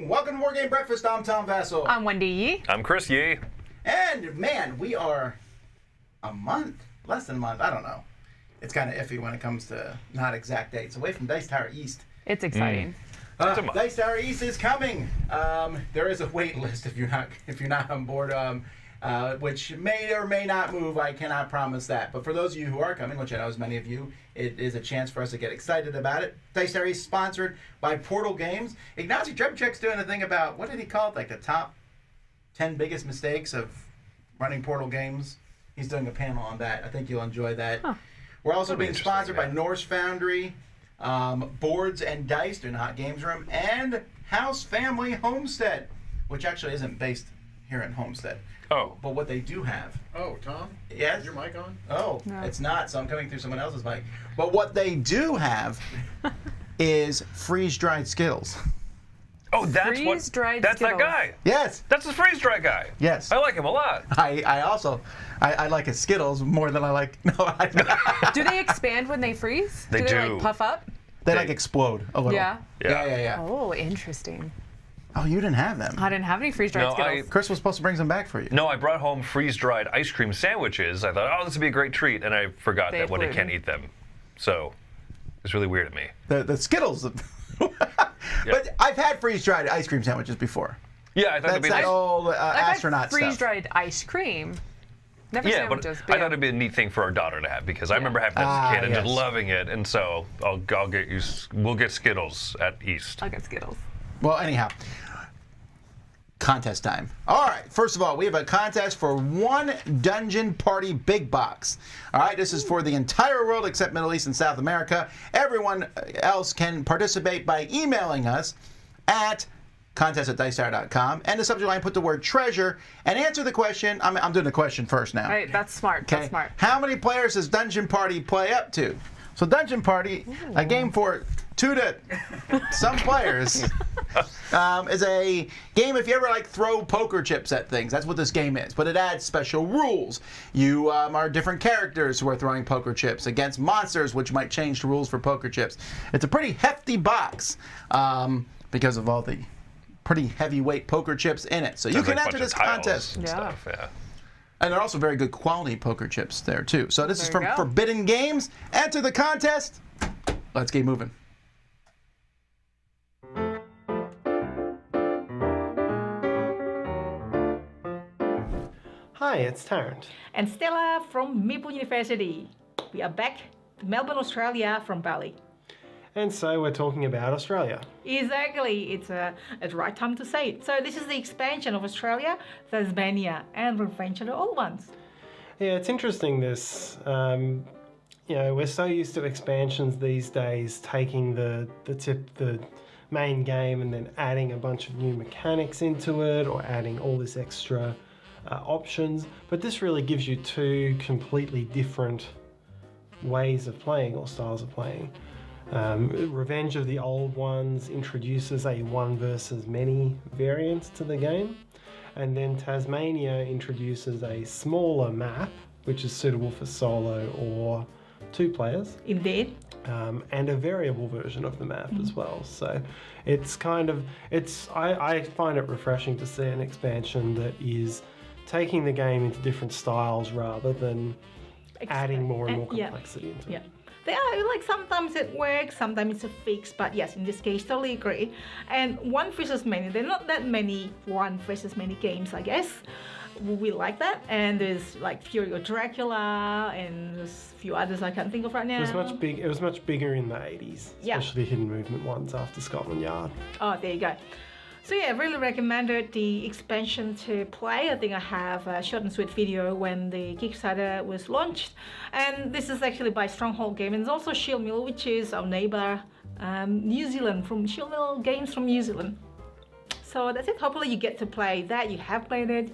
Welcome to War Game Breakfast. I'm Tom Vassell. I'm Wendy Yee. I'm Chris Yee. And man, we are a month, less than a month, I don't know. It's kind of iffy when it comes to not exact dates. Away from Dice Tower East. It's exciting. Dice Tower East is coming. There is a wait list if you're not on board, which may or may not move. I cannot promise that. But for those of you who are coming, which I know is many of you, it is a chance for us to get excited about it. Dice Tower East is sponsored by Portal Games. Ignacy Trebchek's doing a thing about, what did he call it? Like the top 10 biggest mistakes of running Portal Games. He's doing a panel on that. I think you'll enjoy that. Huh. We're also being sponsored by Norse Foundry, Boards and Dice, doing a hot games room, and House Family Homestead, which actually isn't based here in Homestead. Oh. But what they do have. Oh, Tom? Yes? Is your mic on? Oh, no. It's not, so I'm coming through someone else's mic. But what they do have is freeze-dried Skittles. Oh, that's freeze-dried that's Skittles. That guy. Yes. That's the freeze-dried guy. Yes. I like him a lot. I also like his Skittles more than I like... No, do they expand when they freeze? They do. They like puff up? They like explode a little. Yeah? Yeah. Oh, interesting. Oh, you didn't have them. I didn't have any freeze-dried Skittles. Chris was supposed to bring some back for you. No, I brought home freeze-dried ice cream sandwiches. I thought, oh, this would be a great treat, and I forgot that Wendy can't eat them. So it's really weird to me. The Skittles. But I've had freeze-dried ice cream sandwiches before. Yeah, I thought it'd be that old astronaut stuff. Freeze-dried ice cream. Never sandwiches. But I thought it'd be a neat thing for our daughter to have because I remember having that as a kid and just loving it, and so I'll get you. We'll get Skittles at East. I'll get Skittles. Well, anyhow. Contest time. All right, first of all, we have a contest for one Dungeon Party Big Box. All right, this is for the entire world except Middle East and South America. Everyone else can participate by emailing us at contest@dicetower.com, and the subject line, put the word treasure, and answer the question. I'm doing the question first now. Right, that's smart. Okay. That's smart. How many players does Dungeon Party play up to? So Dungeon Party, a game for 2 to some players, is a game if you ever like throw poker chips at things. That's what this game is. But it adds special rules. You are different characters who are throwing poker chips against monsters, which might change the rules for poker chips. It's a pretty hefty box because of all the pretty heavyweight poker chips in it. So you can enter this contest. Stuff, And they're also very good quality poker chips there, too. So this is from Forbidden Games. Enter the contest. Let's keep moving. Hi, it's Tarrant. And Stella from Maple University. We are back to Melbourne, Australia from Bali. And so we're talking about Australia. Exactly, it's the right time to say it. So this is the expansion of Australia, Tasmania, and Revenge of the Old Ones. Yeah, it's interesting this. We're so used to expansions these days, taking the main game and then adding a bunch of new mechanics into it or adding all this extra options. But this really gives you two completely different ways of playing or styles of playing. Revenge of the Old Ones introduces a one versus many variant to the game, and then Tasmania introduces a smaller map which is suitable for solo or 2 players. Indeed. And a variable version of the map as well. So it's I find it refreshing to see an expansion that is taking the game into different styles rather than adding more and more complexity into it. They are, like, sometimes it works, sometimes it's a fix, but yes, in this case, totally agree. And one versus many, there are not that many one versus many games, I guess. We like that, and there's like Fury of Dracula, and there's a few others I can't think of right now. It was much bigger in the 80s, especially Hidden Movement ones after Scotland Yard. Oh, there you go. So yeah, I really recommended the expansion to play. I think I have a short and sweet video when the Kickstarter was launched. And this is actually by Stronghold Game, and it's also Shield Mill, which is our neighbor, New Zealand, from Shield Mill Games from New Zealand. So that's it. Hopefully you get to play that. You have played it.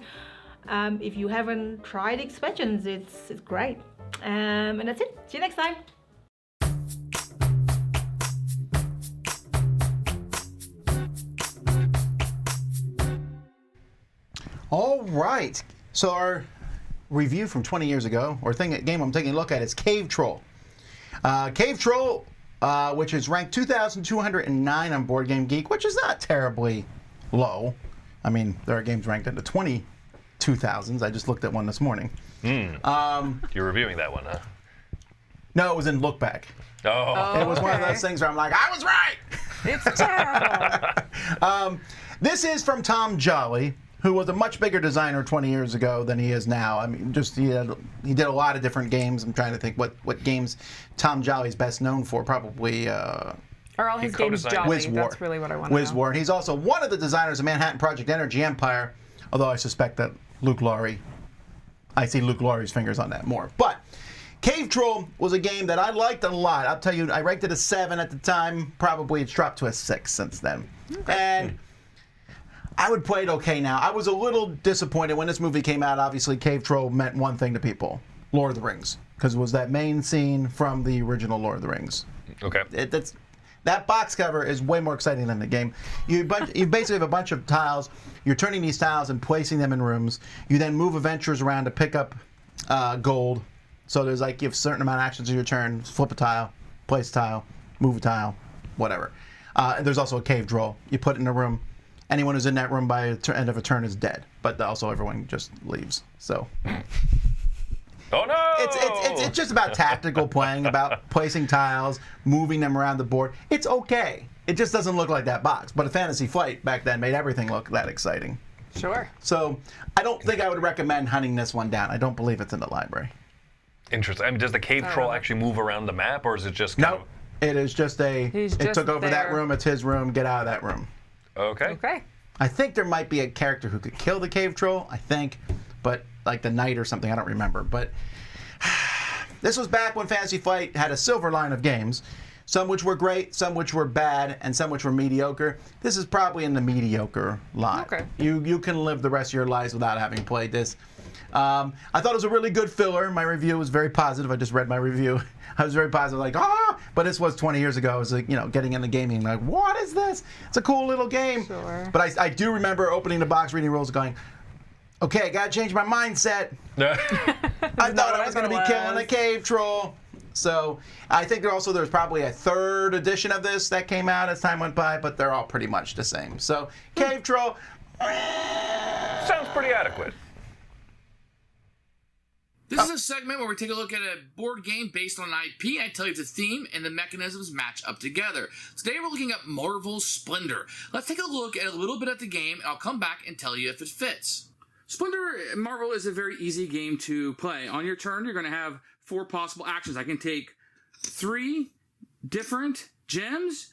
If you haven't tried expansions, it's great. And that's it. See you next time. All right. So our review from 20 years ago, or game I'm taking a look at, is Cave Troll. Cave Troll, which is ranked 2,209 on Board Game Geek, which is not terribly low. I mean, there are games ranked in the 22,000s. I just looked at one this morning. You're reviewing that one, huh? No, it was in Look Back. Oh. It was one of those things where I'm like, I was right! It's terrible. This is from Tom Jolly, who was a much bigger designer 20 years ago than he is now. I mean, just he did a lot of different games. I'm trying to think what games Tom Jolly's best known for. Probably Are all his games co-designed jolly? Wiz War. That's really what I want to know. Wiz War. He's also one of the designers of Manhattan Project Energy Empire, although I suspect that I see Luke Laurie's fingers on that more. But Cave Troll was a game that I liked a lot. I'll tell you, I ranked it a 7 at the time. Probably it's dropped to a 6 since then. Okay. And I would play it okay now. I was a little disappointed when this movie came out. Obviously, Cave Troll meant one thing to people: Lord of the Rings, because it was that main scene from the original Lord of the Rings. Okay. That box cover is way more exciting than the game. You basically have a bunch of tiles. You're turning these tiles and placing them in rooms. You then move adventurers around to pick up gold. So there's like you have a certain amount of actions in your turn. Flip a tile, place a tile, move a tile, whatever. There's also a cave troll. You put it in a room. Anyone who's in that room by the end of a turn is dead. But also everyone just leaves. So. Oh no! It's just about tactical playing, about placing tiles, moving them around the board. It's okay. It just doesn't look like that box. But a Fantasy Flight back then made everything look that exciting. Sure. So I don't think I would recommend hunting this one down. I don't believe it's in the library. Interesting. I mean, does the cave troll actually move around the map, or is it just kind Nope. It is just it took over that room. It's his room. Get out of that room. Okay. Okay. I think there might be a character who could kill the cave troll. I think, but like the knight or something. I don't remember. But this was back when Fantasy Flight had a silver line of games. Some which were great, some which were bad, and some which were mediocre. This is probably in the mediocre line. Okay. You can live the rest of your lives without having played this. I thought it was a really good filler. My review was very positive. I just read my review. I was very positive, like, but this was 20 years ago. I was like, getting into gaming, like, what is this? It's a cool little game. Sure. But I do remember opening the box, reading rules, going, okay, I gotta change my mindset. I thought I was gonna be killing a cave troll. So I think there's probably a third edition of this that came out as time went by, but they're all pretty much the same. So cave troll sounds pretty adequate. This is a segment where we take a look at a board game based on an IP. I tell you the theme and the mechanisms match up together. Today we're looking at Marvel's Splendor. Let's take a look at a little bit at the game, and I'll come back and tell you if it fits. Splendor Marvel is a very easy game to play. On your turn, you're going to have 4 possible actions. I can take 3 different gems,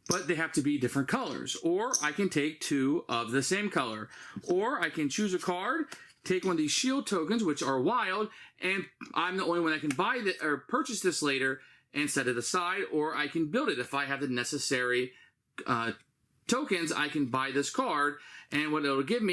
but they have to be different colors. Or I can take 2 of the same color. Or I can choose a card, take one of these shield tokens, which are wild, and I'm the only one that can buy or purchase this later and set it aside, or I can build it. If I have the necessary tokens, I can buy this card, and what it will give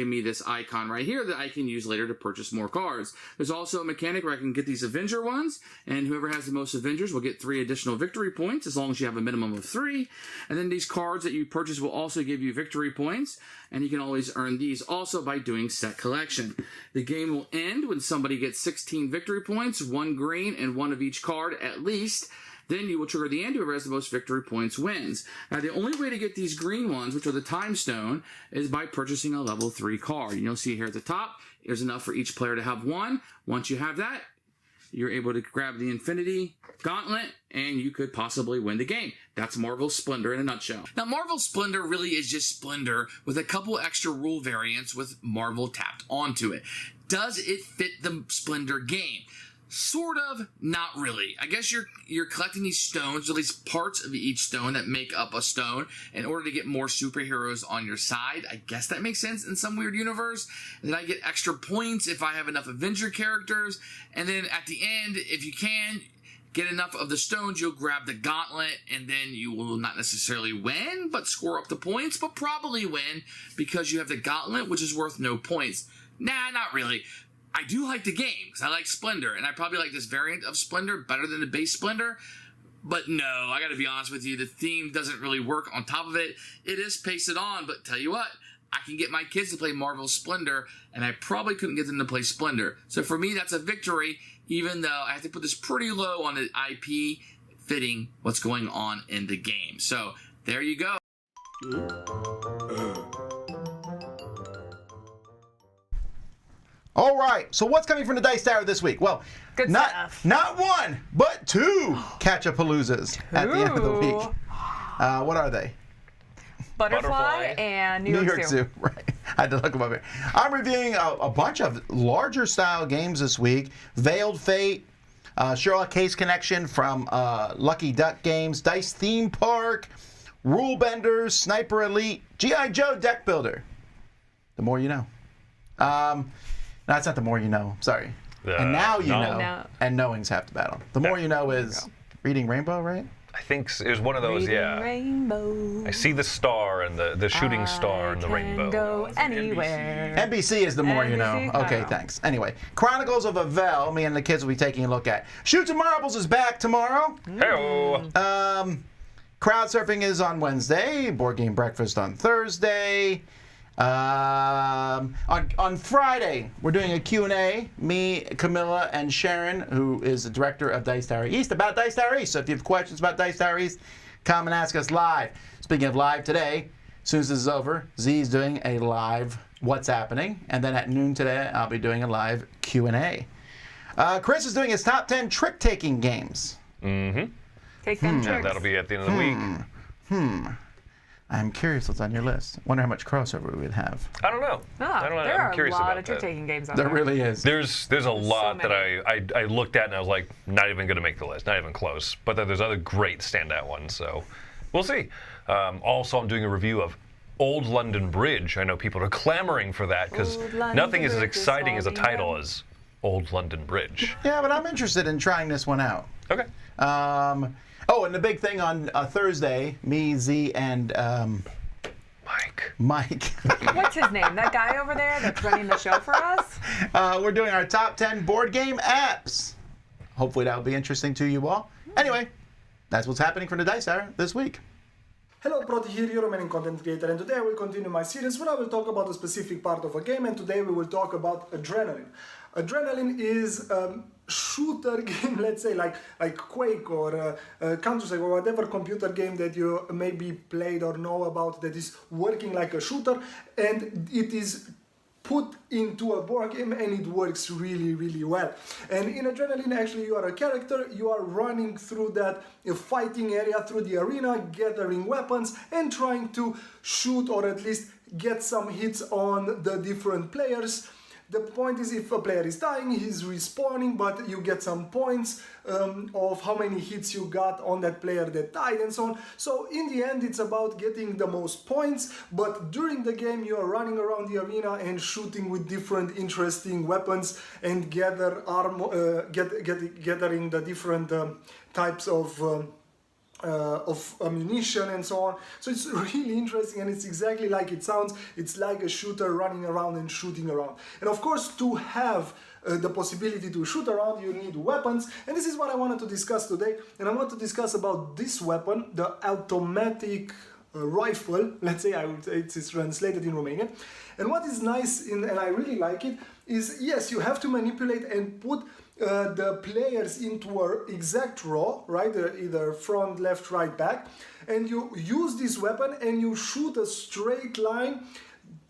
me this icon right here that I can use later to purchase more cards. There's also a mechanic where I can get these Avenger ones, and whoever has the most Avengers will get 3 additional victory points, as long as you have a minimum of 3. And then these cards that you purchase will also give you victory points, and you can always earn these also by doing set collection. The game will end when somebody gets 16 victory points, 1 green, and 1 of each card at least. Then you will trigger the end. Whoever has the most victory points wins. Now, the only way to get these green ones, which are the Time Stone, is by purchasing a level 3 card. And you'll see here at the top, there's enough for each player to have 1. Once you have that, you're able to grab the Infinity Gauntlet, and you could possibly win the game. That's Marvel's Splendor in a nutshell. Now, Marvel's Splendor really is just Splendor with a couple extra rule variants with Marvel tapped onto it. Does it fit the Splendor game? Sort of, not really. I guess you're collecting these stones, or at least parts of each stone that make up a stone, in order to get more superheroes on your side. I guess that makes sense in some weird universe. And then I get extra points if I have enough Avenger characters. And then at the end, if you can get enough of the stones, you'll grab the gauntlet, and then you will not necessarily win, but score up the points, but probably win, because you have the gauntlet, which is worth no points. Nah, not really. I do like the game because I like Splendor, and I probably like this variant of Splendor better than the base Splendor. But no, I gotta be honest with you, the theme doesn't really work on top of it. It is pasted on, but tell you what, I can get my kids to play Marvel Splendor, and I probably couldn't get them to play Splendor. So for me, that's a victory, even though I have to put this pretty low on the IP fitting what's going on in the game. So there you go. All right, so what's coming from the Dice Tower this week? Well, Good stuff. not one, but two Catch-A-Paloozas at the end of the week. What are they? Butterfly and New York Zoo. Right. I had to look them up here. I'm reviewing a bunch of larger style games this week. Veiled Fate, Sherlock Case Connection from Lucky Duck Games, Dice Theme Park, Rule Benders, Sniper Elite, G.I. Joe Deck Builder. The more you know. No, that's not the more you know. Sorry. And now you know. No. And knowing's half the battle. The more you know is Reading Rainbow, right? I think it was one of those, yeah. Rainbow. I see the star and the shooting star and the rainbow. Go anywhere. NBC is the more you know. NBC? Okay, Oh. thanks. Anyway, Chronicles of Avel, me and the kids will be taking a look at. Shoots and Marbles is back tomorrow. Hey-oh. Crowd Surfing is on Wednesday. Board Game Breakfast on Thursday. On Friday, we're doing a Q&A, me, Camilla, and Sharon, who is the director of Dice Tower East, about Dice Tower East. So if you have questions about Dice Tower East, come and ask us live. Speaking of live today, as soon as this is over, Z is doing a live What's Happening, and then at noon today, I'll be doing a live Q&A. Chris is doing his top 10 trick-taking games. Mm-hmm. Take them And tricks. that'll be at the end of the week. I'm curious what's on your list. Wonder how much crossover we would have. I don't know. I don't know. There I'm are a curious lot about of that. trick-taking games on There there. really is. There's a lot that many. I looked at and I was like, not even going to make the list, not even close. But then there's other great standout ones, so we'll see. Also, I'm doing a review of Old London Bridge. I know people are clamoring for that because Old London nothing is as Bridge is exciting as a falling title down. as Old London Bridge. Yeah, but I'm interested in trying this one out. Okay. Oh, and the big thing on Thursday, me, Z, and Mike. What's his name? That guy over there that's running the show for us? We're doing our top 10 board game apps. Hopefully that'll be interesting to you all. Anyway, that's what's happening for the Dice Tower this week. Hello, Proti here, your remaining content creator, and today I will continue my series where I will talk about a specific part of a game, and today we will talk about Adrenaline. Adrenaline is a shooter game, let's say like Quake or Counter-Strike or whatever computer game that you maybe played or know about that is working like a shooter, and it is put into a board game and it works really, really well. And in Adrenaline, actually, you are a character, you are running through that fighting area, through the arena, gathering weapons and trying to shoot or at least get some hits on the different players. The point is, if a player is dying, he's respawning, but you get some points of how many hits you got on that player that died and so on. So in the end, it's about getting the most points, but during the game, you are running around the arena and shooting with different interesting weapons and gathering the different types of ammunition and so on. So it's really interesting and it's exactly like it sounds. It's like a shooter running around and shooting around. And of course, to have the possibility to shoot around, you need weapons. And this is what I wanted to discuss today. And I want to discuss about this weapon, the automatic rifle, let's say, I would say it's translated in Romanian. And what is nice, and I really like it, is yes, you have to manipulate and put the players into an exact row, right? Either front, left, right, back. And you use this weapon and you shoot a straight line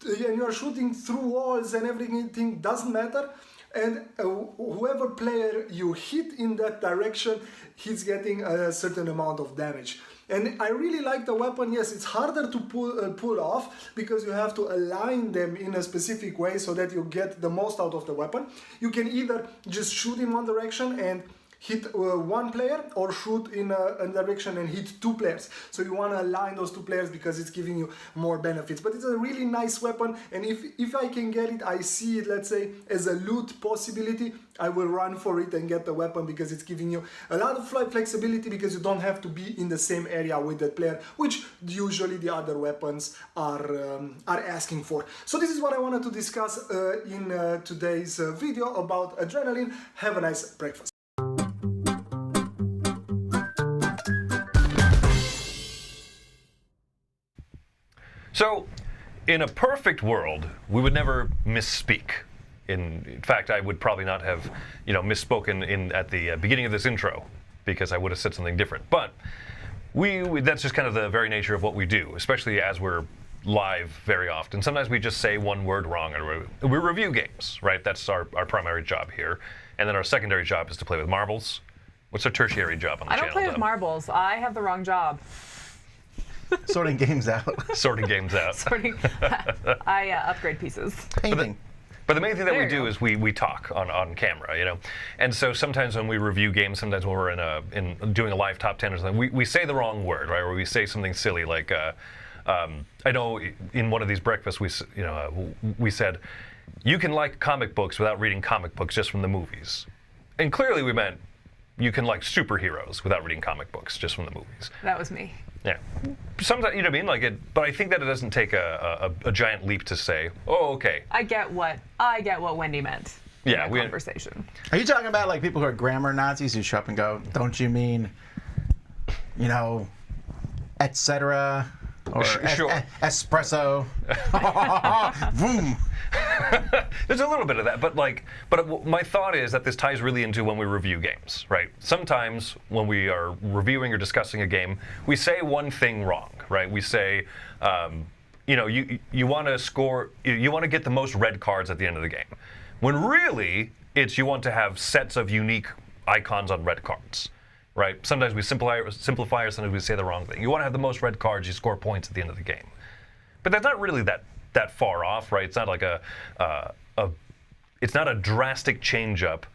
and you are shooting through walls and everything, doesn't matter. And whoever player you hit in that direction, he's getting a certain amount of damage. And I really like the weapon. Yes, it's harder to pull off because you have to align them in a specific way so that you get the most out of the weapon. You can either just shoot in one direction and hit one player or shoot in a direction and hit two players. So you want to align those two players because it's giving you more benefits. But it's a really nice weapon, and if I can get it, I see it, let's say, as a loot possibility, I will run for it and get the weapon because it's giving you a lot of flexibility because you don't have to be in the same area with that player, which usually the other weapons are asking for. So this is what I wanted to discuss in today's video about adrenaline. Have a nice breakfast. So, in a perfect world, we would never misspeak. In fact, I would probably not have, misspoken at the beginning of this intro because I would have said something different. But that's just kind of the very nature of what we do, especially as we're live very often. Sometimes we just say one word wrong, and we review games, right? That's our primary job here. And then our secondary job is to play with marbles. What's our tertiary job on the channel? I don't play with marbles. I have the wrong job. Sorting games out. Sorting games out. I upgrade pieces. Painting. But the main thing that There we you do go. is we talk on camera, And so sometimes when we review games, sometimes when we're in doing a live top 10 or something, we say the wrong word, right? Or we say something silly like, I know in one of these breakfasts we said, you can like comic books without reading comic books just from the movies. And clearly we meant you can like superheroes without reading comic books just from the movies. That was me. Yeah. Sometimes, you know what I mean? But I think that it doesn't take a giant leap to say, oh, okay. I get what Wendy meant. Yeah, in that conversation. Are you talking about like people who are grammar Nazis who show up and go, don't you mean, etc. or Sure. espresso? Vroom. There's a little bit of that, but my thought is that this ties really into when we review games, right? Sometimes when we are reviewing or discussing a game, we say one thing wrong, right? We say, you want to score, you want to get the most red cards at the end of the game, when really it's you want to have sets of unique icons on red cards, right? Sometimes we simplify, or sometimes we say the wrong thing. You want to have the most red cards, you score points at the end of the game, but that's not really that far off, right? It's not like it's not a drastic change up,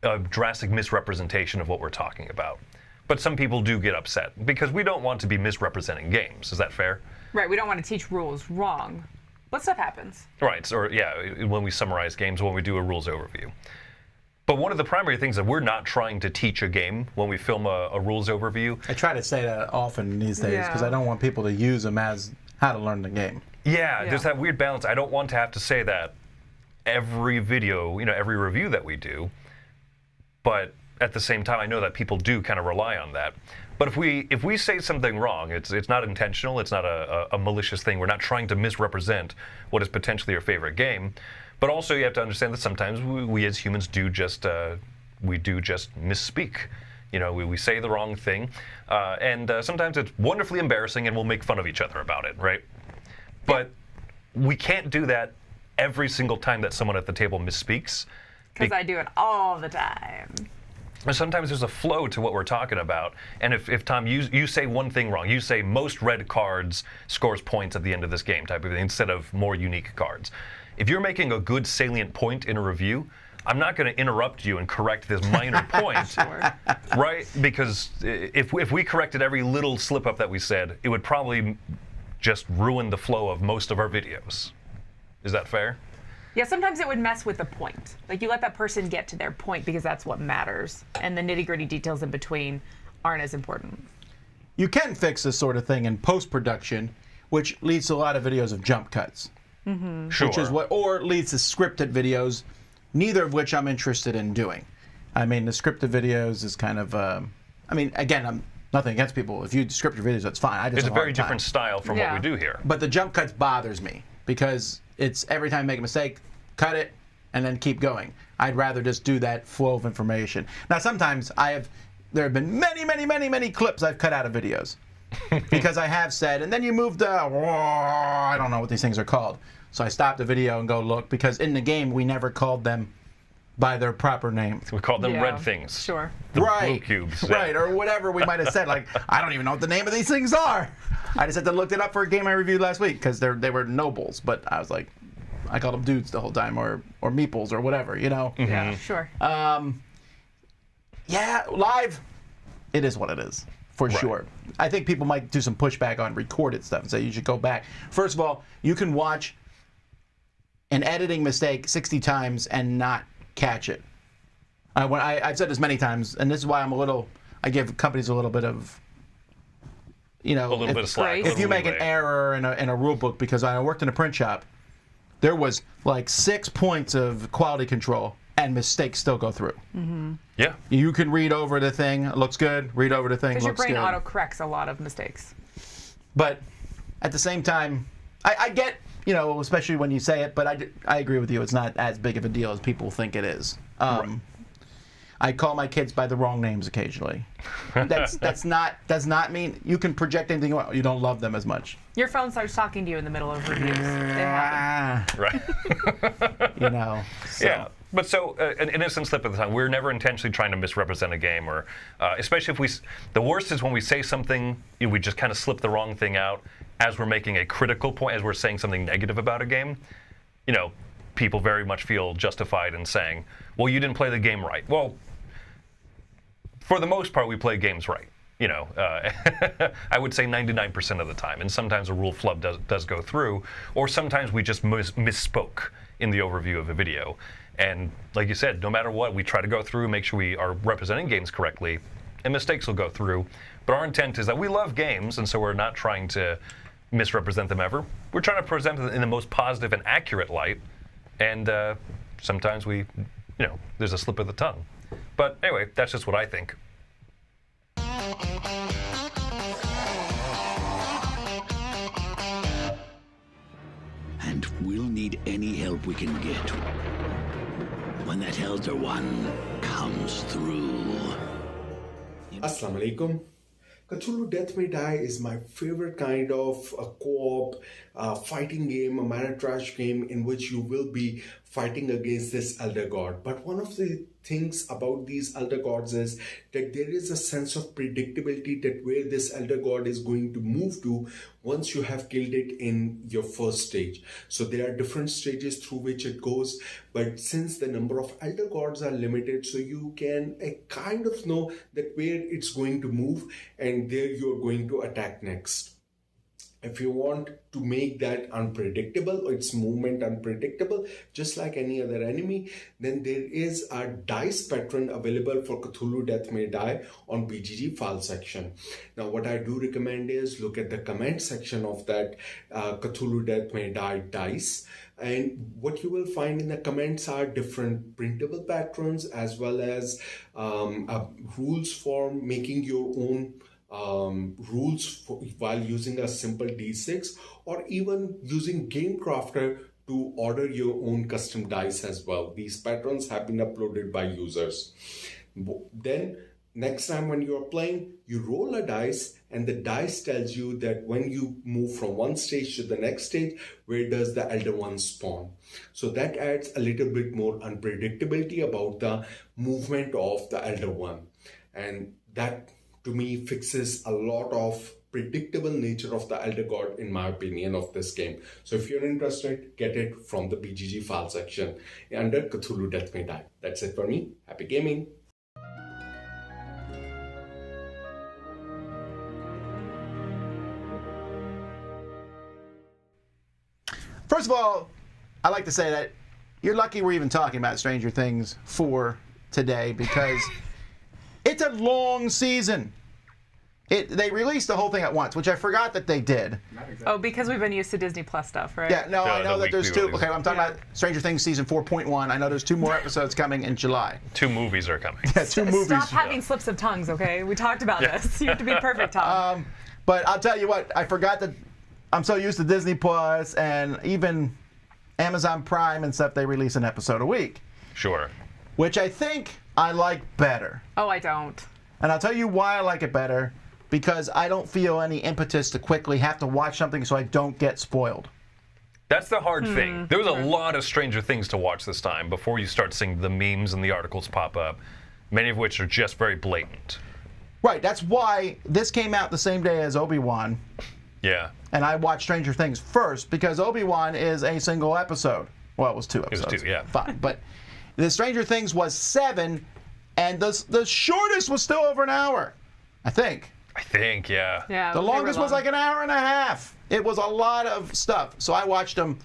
a drastic misrepresentation of what we're talking about. But some people do get upset because we don't want to be misrepresenting games. Is that fair? Right. We don't want to teach rules wrong, but stuff happens. Right. Or when we summarize games, when we do a rules overview. But one of the primary things that we're not trying to teach a game when we film a rules overview. I try to say that often these days because I don't want people to use them as how to learn the game. Yeah, there's that weird balance. I don't want to have to say that every video, every review that we do, but at the same time, I know that people do kind of rely on that. But if we say something wrong, it's not intentional, it's not a malicious thing. We're not trying to misrepresent what is potentially your favorite game. But also, you have to understand that sometimes we as humans do just misspeak. We say the wrong thing, and sometimes it's wonderfully embarrassing, and we'll make fun of each other about it, right? But we can't do that every single time that someone at the table misspeaks. Because I do it all the time. And sometimes there's a flow to what we're talking about. And if Tom, you say one thing wrong, you say most red cards scores points at the end of this game type of thing instead of more unique cards. If you're making a good salient point in a review, I'm not going to interrupt you and correct this minor point, Sure. right? Because if we corrected every little slip up that we said, it would probably just ruin the flow of most of our videos. Is that fair? Yeah, sometimes it would mess with the point. Like, you let that person get to their point because that's what matters. And the nitty-gritty details in between aren't as important. You can fix this sort of thing in post-production, which leads to a lot of videos of jump cuts. Mm-hmm. Sure. Or leads to scripted videos, neither of which I'm interested in doing. I mean, the scripted videos is kind of, again, I'm nothing against people. If you script your videos, that's fine. I just It's a have hard very time. different style from what we do here. But the jump cuts bothers me because it's every time I make a mistake, cut it, and then keep going. I'd rather just do that flow of information. Now, sometimes there have been many clips I've cut out of videos because I have said, and then you moved I don't know what these things are called. So I stopped the video and go look because in the game we never called them by their proper name. We called them Yeah, red things. Sure. The Right. blue cubes. Right, or whatever we might have said. Like, I don't even know what the name of these things are. I just had to look it up for a game I reviewed last week because they were nobles. But I was like, I called them dudes the whole time, or meeples, or whatever, Yeah, sure. Yeah, live, it is what it is, for sure. I think people might do some pushback on recorded stuff and say you should go back. First of all, you can watch an editing mistake 60 times and not catch it. I've said this many times, and this is why I give companies a little bit of, A little bit of slack. If you make an error in a rule book, because I worked in a print shop, there was like 6 points of quality control, and mistakes still go through. Mm-hmm. Yeah. You can read over the thing, it looks good. Read over the thing, Because your looks brain good. auto-corrects a lot of mistakes. But at the same time, I get, especially when you say it, but I agree with you. It's not as big of a deal as people think it is. I call my kids by the wrong names occasionally. Does not mean you can project anything. You don't love them as much. Your phone starts talking to you in the middle of reviews. It happens. Right. So. Yeah. But so, an innocent slip of the tongue. We're never intentionally trying to misrepresent a game, or especially if the worst is when we say something, we just kind of slip the wrong thing out as we're making a critical point, as we're saying something negative about a game. People very much feel justified in saying, well, you didn't play the game right. Well, for the most part, we play games right. I would say 99% of the time. And sometimes a rule flub does go through, or sometimes we just misspoke in the overview of a video. And like you said, no matter what, we try to go through, make sure we are representing games correctly, and mistakes will go through. But our intent is that we love games, and so we're not trying to misrepresent them ever. We're trying to present them in the most positive and accurate light. And sometimes there's a slip of the tongue. But anyway, that's just what I think. And we'll need any help we can get when that Elder One comes through. Assalamu alaikum. Cthulhu Death May Die is my favorite kind of a co-op fighting game, a mana trash game in which you will be fighting against this elder god. But one of the things about these elder gods is that there is a sense of predictability that where this elder god is going to move to once you have killed it in your first stage. So there are different stages through which it goes, but since the number of elder gods are limited, so you can kind of know that where it's going to move and there you're going to attack next. If you want to make that unpredictable, its movement unpredictable, just like any other enemy, then there is a dice pattern available for Cthulhu Death May Die on BGG file section. Now, what I do recommend is look at the comment section of that Cthulhu Death May Die dice. And what you will find in the comments are different printable patterns as well as rules for making your own rules while using a simple D6, or even using Game Crafter to order your own custom dice as well. These patterns have been uploaded by users. Then next time when you are playing, you roll a dice and the dice tells you that when you move from one stage to the next stage, where does the Elder One spawn? So that adds a little bit more unpredictability about the movement of the Elder One. And that to me fixes a lot of predictable nature of the Elder God, in my opinion, of this game. So if you're interested, get it from the BGG file section under Cthulhu Death May Die. That's it for me. Happy gaming. First of all, I like to say that you're lucky we're even talking about Stranger Things 4 today, because it's a long season. They released the whole thing at once, which I forgot that they did. Oh, because we've been used to Disney Plus stuff, right? Yeah, no, I know that there's two. release. Okay, I'm talking about Stranger Things season 4.1. I know there's 2 more episodes coming in July. 2 movies are coming. Yeah, 2 movies. Stop having slips of tongues, okay? We talked about this. You have to be perfect, Tom. But I'll tell you what, I forgot that I'm so used to Disney Plus and even Amazon Prime and stuff, they release an episode a week. Sure. Which I think I like better. Oh, I don't. And I'll tell you why I like it better. Because I don't feel any impetus to quickly have to watch something so I don't get spoiled. That's the hard thing. There was a lot of Stranger Things to watch this time before you start seeing the memes and the articles pop up, many of which are just very blatant. Right, that's why this came out the same day as Obi-Wan. Yeah. And I watched Stranger Things first because Obi-Wan is a single episode. Well, it was 2 episodes. It was 2, yeah. Fine, but the Stranger Things was 7, And the shortest was still over an hour, I think. Yeah. Yeah. The they were longest was long. like an hour and a half. It was a lot of stuff. So I watched them.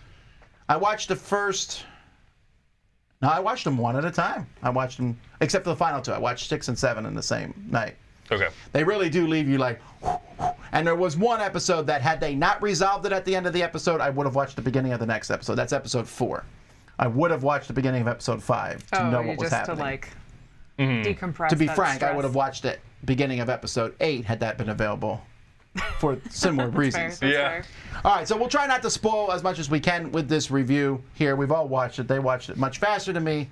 I watched the first. No, I watched them one at a time. I watched them, except for the final two. I watched 6 and 7 in the same night. Okay. They really do leave you like. And there was one episode that had they not resolved it at the end of the episode, I would have watched the beginning of the next episode. That's episode 4. I would have watched the beginning of episode 5 to know what was happening. To like decompress. To be that frank, I stress. would have watched it beginning of episode 8 had that been available for similar reasons. That's Yeah. fair. All right, so we'll try not to spoil as much as we can with this review here. We've all watched it. They watched it much faster than me.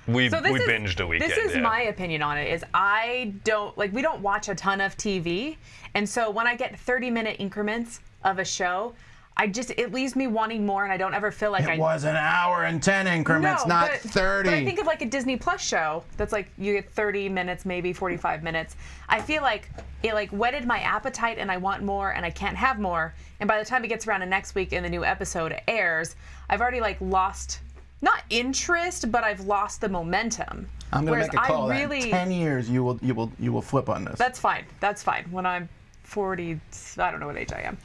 We So this is- binged a weekend. This is yeah. my opinion on it. Is I don't like we don't watch a ton of TV, and so when I get 30-minute increments of a show, it leaves me wanting more, and I don't ever feel like It was an hour and 10 increments, No, not but, 30. But I think of like a Disney Plus show that's like you get 30 minutes, maybe 45 minutes. I feel like it like whetted my appetite, and I want more, and I can't have more. And by the time it gets around to next week and the new episode airs, I've already like lost. Not interest, but I've lost the momentum. I'm going to Whereas make a call I that really, in 10 years you will flip on this. That's fine. That's fine. When I'm 40, I don't know what age I am.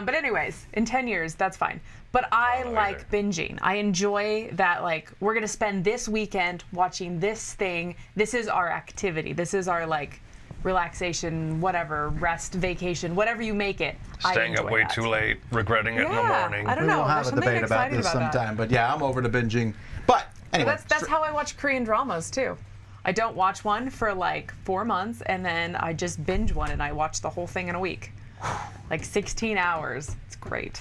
But anyways, in 10 years, that's fine. But I like binging. I enjoy that, like, we're going to spend this weekend watching this thing. This is our activity. This is our, like, relaxation, whatever, rest, vacation, whatever you make it. Staying up way too late, regretting it in the morning. I don't we know. will have There's a something debate about exciting this about sometime. But yeah, I'm over the binging. But anyway. That's how I watch Korean dramas too. I don't watch one for like 4 months, and then I just binge one and I watch the whole thing in a week. Like 16 hours. It's great.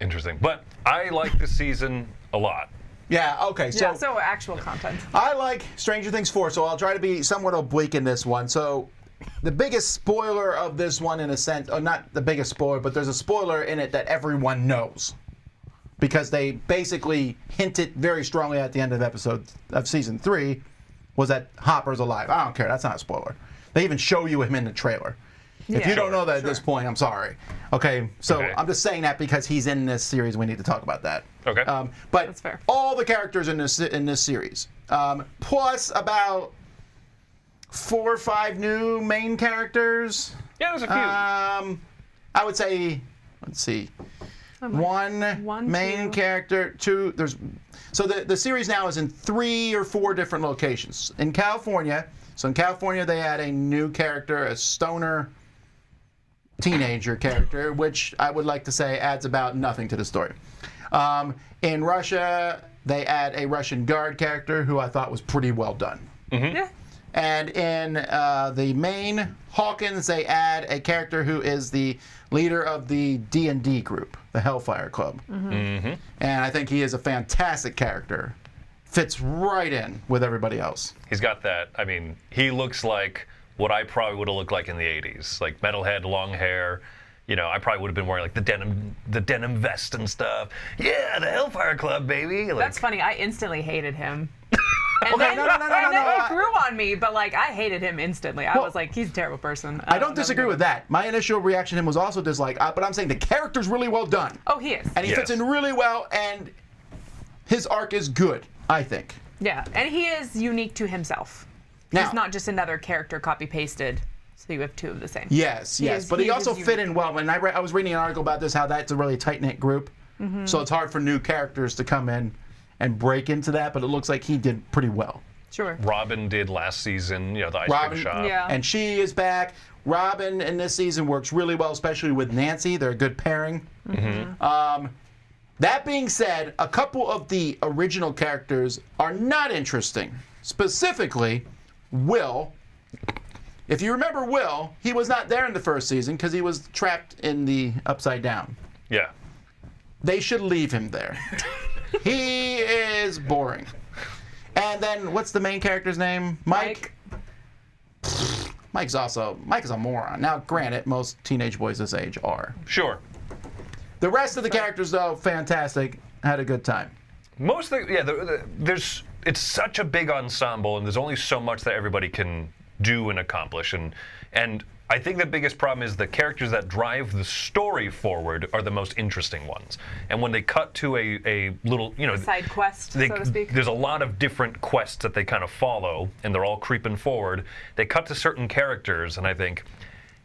Interesting. But I like this season a lot. Yeah, okay. So actual content. I like Stranger Things 4, so I'll try to be somewhat oblique in this one. So the biggest spoiler of this one, in a sense, or not the biggest spoiler, but there's a spoiler in it that everyone knows. Because they basically hinted very strongly at the end of season 3 was that Hopper's alive. I don't care. That's not a spoiler. They even show you him in the trailer. If you don't know that at this point, I'm sorry. Okay, so I'm just saying that because he's in this series. We need to talk about that. Okay. But That's fair. all the characters in this series, plus about 4 or 5 new main characters. Yeah, there's a few. I would say, let's see, one main character, 2. So the series now is in 3 or 4 different locations in California. So in California, they add a new character, a stoner teenager character, which I would like to say adds about nothing to the story. In Russia, they add a Russian guard character who I thought was pretty well done. Yeah. And in the main Hawkins, they add a character who is the leader of the D&D group, the Hellfire Club. And I think he is a fantastic character. Fits right in with everybody else. He's got that. I mean, he looks like what I probably would have looked like in the 80s. Like metalhead, long hair. You know, I probably would have been wearing like the denim vest and stuff. Yeah, the Hellfire Club, baby. Like, That's funny. I instantly hated him. And Okay, then, no. and then it grew on me, but like I hated him instantly. I was like, he's a terrible person. I don't disagree with that. My initial reaction to him was also dislike, but I'm saying the character's really well done. Oh, he is. And he fits in really well, and his arc is good, I think. Yeah, and he is unique to himself. Now- He's not just another character copy-pasted, so you have 2 of the same. Yes, but he also fit in well. And I was reading an article about this, how that's a really tight-knit group. So it's hard for new characters to come in and break into that, but it looks like he did pretty well. Sure. Robin did last season, you know, the ice cream shop. Yeah. And she is back. Robin in this season works really well, especially with Nancy. They're a good pairing. That being said, a couple of the original characters are not interesting. Specifically, Will. If you remember Will, he was not there in the first season because he was trapped in the Upside Down. Yeah. They should leave him there. He is boring. And then, what's the main character's name? Mike. Mike is a moron. Now, granted, most teenage boys this age are. Sure. The rest of the characters, though, fantastic. Had a good time. Most of the, it's such a big ensemble, and there's only so much that everybody can do and accomplish. And I think the biggest problem is the characters that drive the story forward are the most interesting ones. And when they cut to a little, Side quest, so to speak. There's a lot of different quests that they kind of follow, and they're all creeping forward. They cut to certain characters, and I think,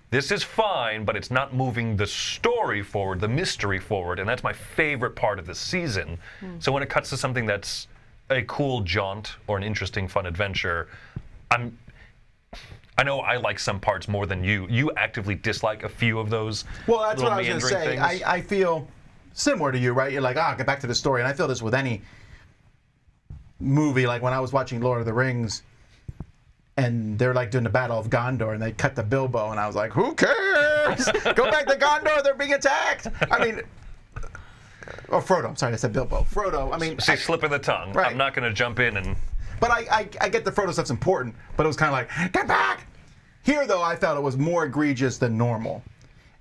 this is fine, but it's not moving the story forward, the mystery forward, and that's my favorite part of the season. So when it cuts to something that's a cool jaunt or an interesting, fun adventure, I know I like some parts more than you. You actively dislike a few of those. Well, that's little what I was going to say. meandering things. I feel similar to you, right? You're like, get back to the story. And I feel this with any movie. Like when I was watching Lord of the Rings, and they're like doing the Battle of Gondor, and they cut to Bilbo, and I was like, who cares? Go back to Gondor. They're being attacked. I mean, or Frodo. I'm sorry, I said Bilbo. Frodo. I mean, slip of the tongue. Right. I'm not going to jump in and. But I get the Frodo stuff's important, but it was kind of like, get back! Here, though, I felt it was more egregious than normal.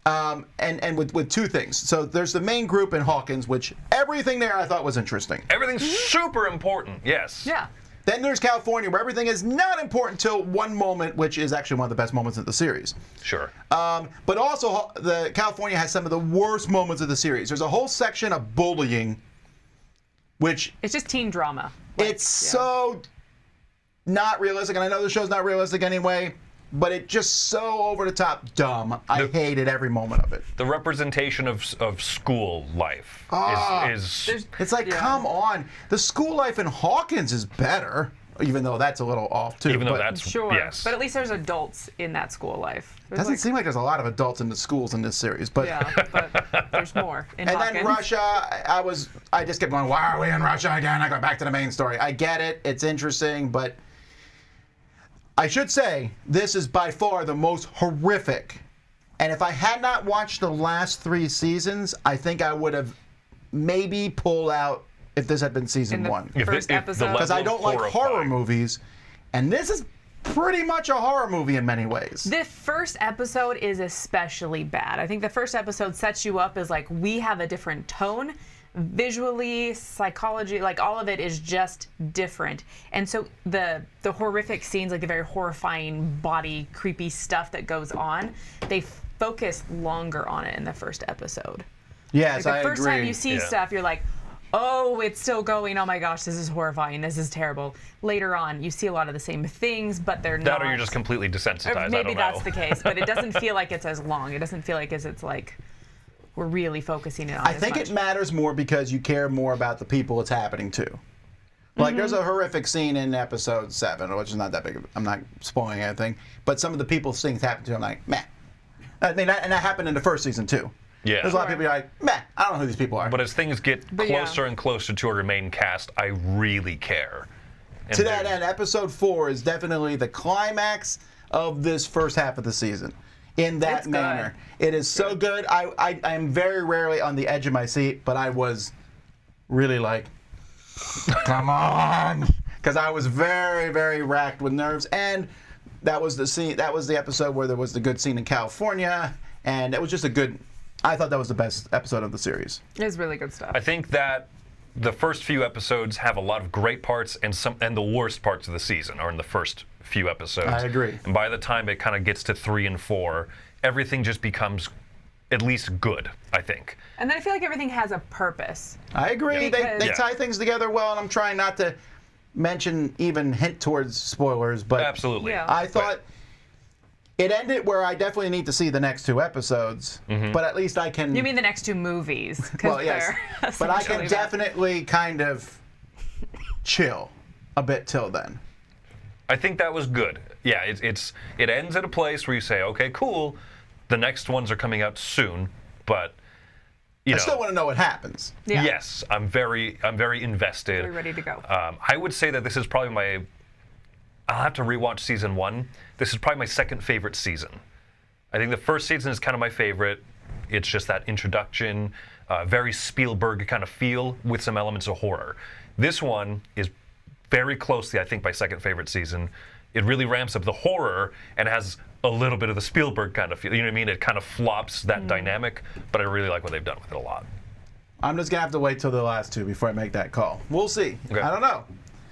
And with two things. So there's the main group in Hawkins, which everything there I thought was interesting. Everything's super important, yes. Yeah. Then there's California, where everything is not important till one moment, which is actually one of the best moments of the series. Sure. But also, the California has some of the worst moments of the series. There's a whole section of bullying, which... It's just teen drama. It's so not realistic, and I know the show's not realistic anyway, but it's just so over the top dumb. I hated every moment of it. The representation of school life is It's like, come on. The school life in Hawkins is better, even though that's a little off, too. even though but that's Sure. yes. But at least there's adults in that school life. There's doesn't seem like there's a lot of adults in the schools in this series. But Yeah, but there's more in And Hawkins. then Russia, I just kept going, why are we in Russia again? I go back to the main story. I get it. It's interesting, but I should say this is by far the most horrific. And if I had not watched the last 3 seasons, I think I would have maybe pulled out if this had been season In the 1. first episode. Because I don't like horror horrifying. movies, and this is pretty much a horror movie in many ways. The first episode is especially bad. I think the first episode sets you up as like, we have a different tone. Visually, psychology, like all of it is just different. And so the horrific scenes, like the very horrifying body, creepy stuff that goes on, they focus longer on it in the first episode. Yes, Like I the agree. first time you see Yeah. stuff, you're like, oh, it's still going. Oh my gosh, this is horrifying. This is terrible. Later on, you see a lot of the same things, but they're not. That or you're just completely desensitized. Or maybe I don't that's know. the case, but it doesn't feel like it's as long. It doesn't feel like it's like we're really focusing it on. I think it matters more because you care more about the people it's happening to. Like, there's a horrific scene in episode 7, which is not that big. I'm not spoiling anything, but some of the people things happen to, I'm like, meh. I mean, and that happened in the first season too. Yeah. There's a lot of people who are like, meh. I don't know who these people are. But as things get But yeah. closer and closer to our main cast, I really care. And to that there's- end, episode 4 is definitely the climax of this first half of the season. In that It's manner, good. it is so good. I am very rarely on the edge of my seat, but I was really like, come on, because I was very, very racked with nerves. And that was the scene. That was the episode where there was the good scene in California, and it was just a good. I thought that was the best episode of the series. It's really good stuff. I think that the first few episodes have a lot of great parts, and the worst parts of the season are in the first few episodes. I agree. And by the time it kind of gets to 3 and 4, everything just becomes at least good, I think. And then I feel like everything has a purpose. I agree. Because- They Yeah. tie things together well, and I'm trying not to mention even hint towards spoilers, but Absolutely. Yeah. I thought it ended where I definitely need to see the next 2 episodes, but at least I can. You mean the next 2 movies? 'Cause well, yes, they're but I can essentially that. definitely kind of chill a bit till then. I think that was good. Yeah, it ends at a place where you say, okay, cool, the next ones are coming out soon, but you I know, still want to know what happens. Yeah. yes, I'm very invested. We're ready to go. I would say that this is probably I'll have to rewatch season 1. This is probably my second favorite season. I think the first season is kind of my favorite. It's just that introduction, very Spielberg kind of feel with some elements of horror. This one is very closely, I think, my second favorite season. It really ramps up the horror and has a little bit of the Spielberg kind of feel. You know what I mean? It kind of flops that dynamic, but I really like what they've done with it a lot. I'm just gonna have to wait till the last 2 before I make that call. We'll see. Okay. I don't know.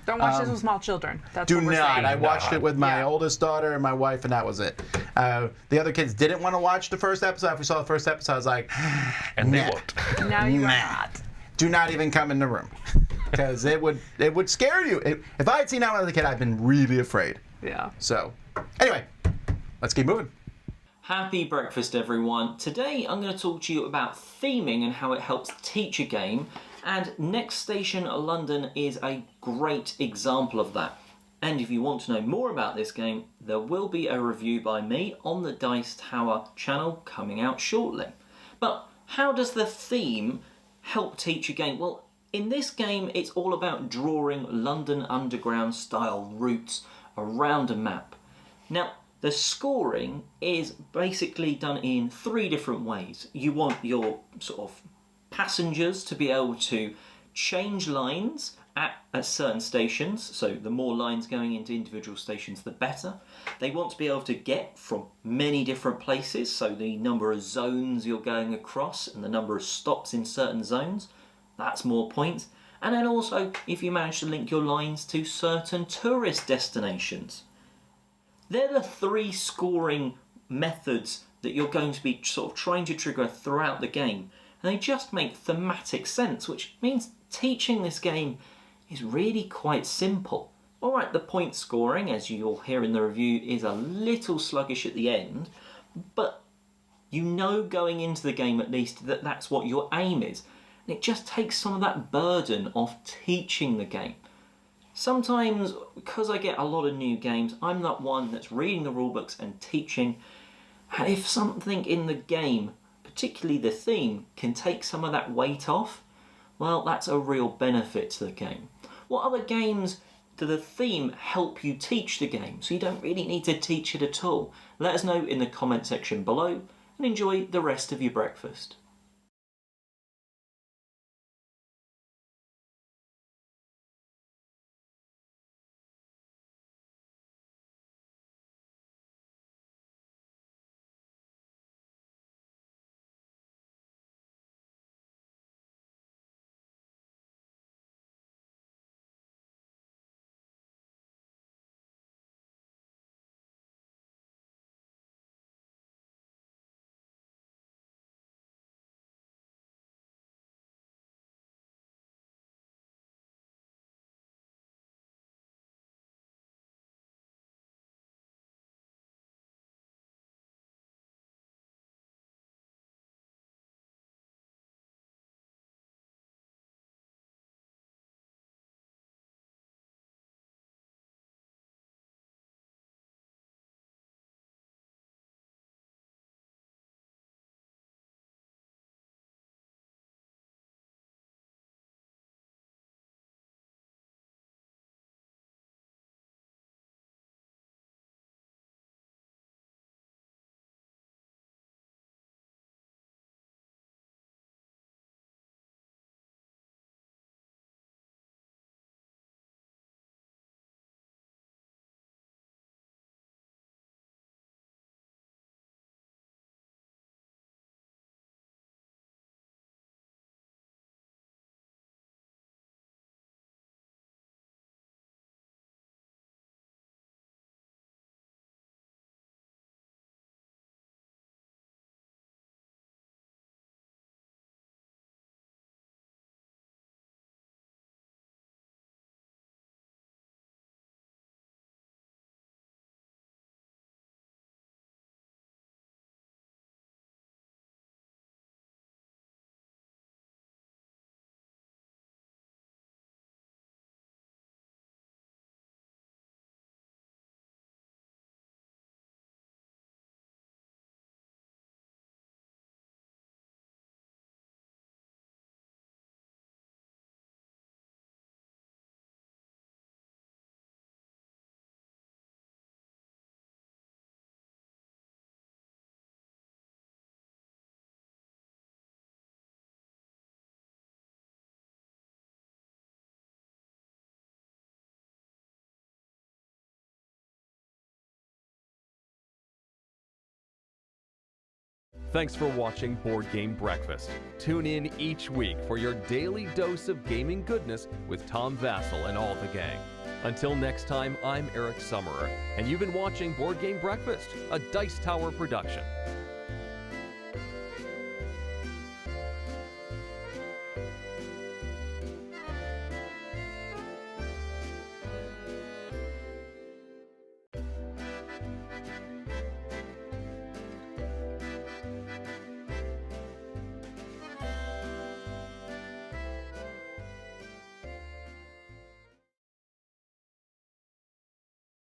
Don't watch this with small children. That's Do what we're not. saying. I watched it with my Yeah. oldest daughter and my wife, and that was it. The other kids didn't want to watch the first episode. After we saw the first episode, I was like, And they nah. won't. Now you are Nah. not. Do not even come in the room, because it would scare you. If I had seen that when I was a kid, I'd been really afraid. Yeah. So, anyway, let's keep moving. Happy breakfast, everyone. Today I'm going to talk to you about theming and how it helps teach a game, and Next Station London is a great example of that. And if you want to know more about this game, there will be a review by me on the Dice Tower channel coming out shortly. But how does the theme help teach a game? Well, in this game it's all about drawing London Underground style routes around a map. Now, the scoring is basically done in 3 different ways. You want your sort of passengers to be able to change lines at certain stations, so the more lines going into individual stations the better. They want to be able to get from many different places, so the number of zones you're going across and the number of stops in certain zones, that's more points. And then also if you manage to link your lines to certain tourist destinations. They're the 3 scoring methods that you're going to be sort of trying to trigger throughout the game, and they just make thematic sense, which means teaching this game is really quite simple. Alright, the point scoring, as you'll hear in the review, is a little sluggish at the end, but you know going into the game at least that that's what your aim is, and it just takes some of that burden off teaching the game. Sometimes, because I get a lot of new games, I'm that one that's reading the rulebooks and teaching, and if something in the game, particularly the theme, can take some of that weight off, well, that's a real benefit to the game. What other games do the theme help you teach the game, so you don't really need to teach it at all? Let us know in the comment section below, and enjoy the rest of your breakfast. Thanks for watching Board Game Breakfast. Tune in each week for your daily dose of gaming goodness with Tom Vassell and all the gang. Until next time, I'm Eric Summerer, and you've been watching Board Game Breakfast, a Dice Tower production.